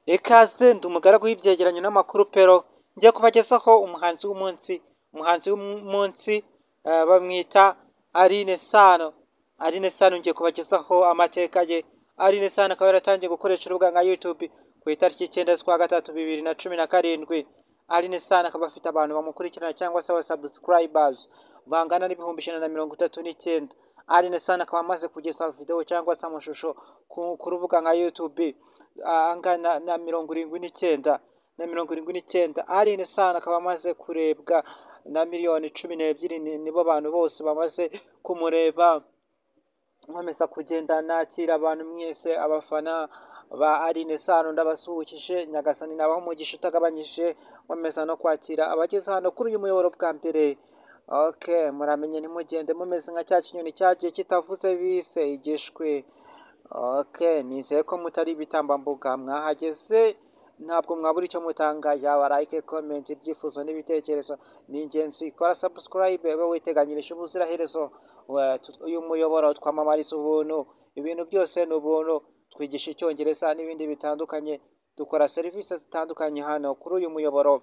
Ikaze ndi umugaragu w'ivyegeranyo n'amakuru pero ngiye kubagezaho umuhanzi w'umunsi bamwita Aline Sano. Aline Sano ngiye kubagezaho amateka ye. Aline Sano akaba yaratangiye gukoresha urubuga nka YouTube ku itariki 9 z'ukwa gatatu 2017. Aline Sano akaba afite abantu bamukurikirana cyangwa se aba subscribers bangana n'ibihumbi 139. Aline Sano akaba amaze kugeza video cyangwa se amashusho ku rubuga nka YouTube angana na 79. Aline Sano akaba amaze kurebwa na miliyoni 12. Nibo bantu bose bamaze kumureba. Nkomeza kugenda nakira abantu mwese abafana ba Aline Sano ndabasuhukije, nyagasani nabaho umugisha utagabanyije. Nkomeza no kwakira abageze hano kuri uyu muyoboro bwa mbere. Okay, muramenye ntimugende mumeze nka cya kinyoni cyagiye kitavuze bise igishwi. Okay, nizeye ko mutari ibitambambuga mwahageze, ntabwo mwabura icyo mutanga, yaba like, comment, ibyifuzo n'ibitekerezo ni ingenzi. Kora subscribe ube witeganyirije ubuziraherezo. Uyu muyoboro twamamariza ubuntu, ibintu byose ni ubuntu, twigisha icyongereza n'ibindi bitandukanye, dukora serivisi zitandukanye hano kuri uyu muyoboro.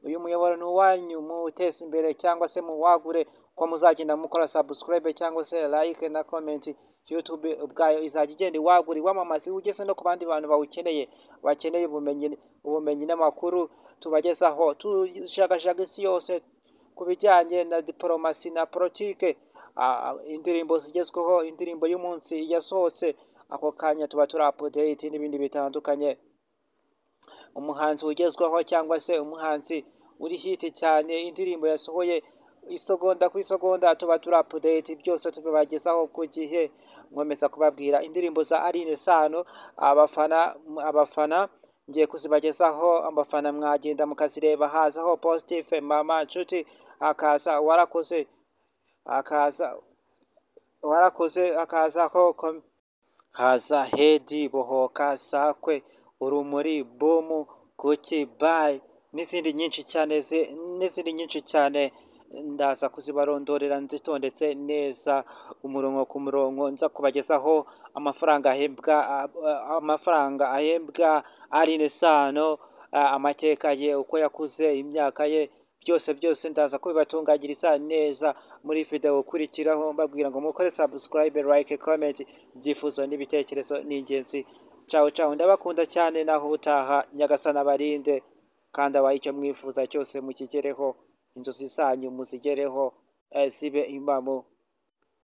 Uyu muyoboro ni uwanyu, muwuteze imbere cyangwa se muwagure, ko muzagenda mukora subscribe cyangwa se like na comment. YouTube ubwayo izajya igenda iwagura iwamamaza ugeze no ku bandi bantu bawukeneye, bakeneye ubumenyi n'amakuru tubagezaho. Tujagajaga isi yose ku bijyanye na diplomasi na politike, indirimbo zigezweho, indirimbo y'umunsi yasohotse ako kanya tuba turi update n'ibindi bitandukanye. Umuhanzi ugezweho cyangwa se umuhanzi uri hit cyane, indirimbo yasohoye isegonda ku isegonda tuba turi update, byose tubibagezaho ku gihe. Nkomeza kubabwira indirimbo za Aline Sano, abafana ngiye kuzibagezaho. Abafana mwagenda mukazireba, hazaho Positive, Mama Nshuti, akaza warakoze, akazaho haza Hedi, Bohoka, Sakwe, Urumuri, Boom, Kuki, Bye n'izindi nyinshi cyane. Ndaza kuzibarondorera nzitondetse neza umurongo ku murongo, nza kubagezaho amafaranga ahembwa Aline Sano, amateka ye, uko yakuze, imyaka ye, byose ndaza kubibatunganyiriza neza muri video ukurikiraho, mbabwira ngo mukore subscribe, like, comment, ibyifuzo n'ibitekerezo ni ingenzi. Ciao, ndabakunda cyane, naho utaha, nyagasana abarinde kandi abaye icyo mwifuza cyose mukigereho, inzozi zanyu muzigereho, zibe impamo.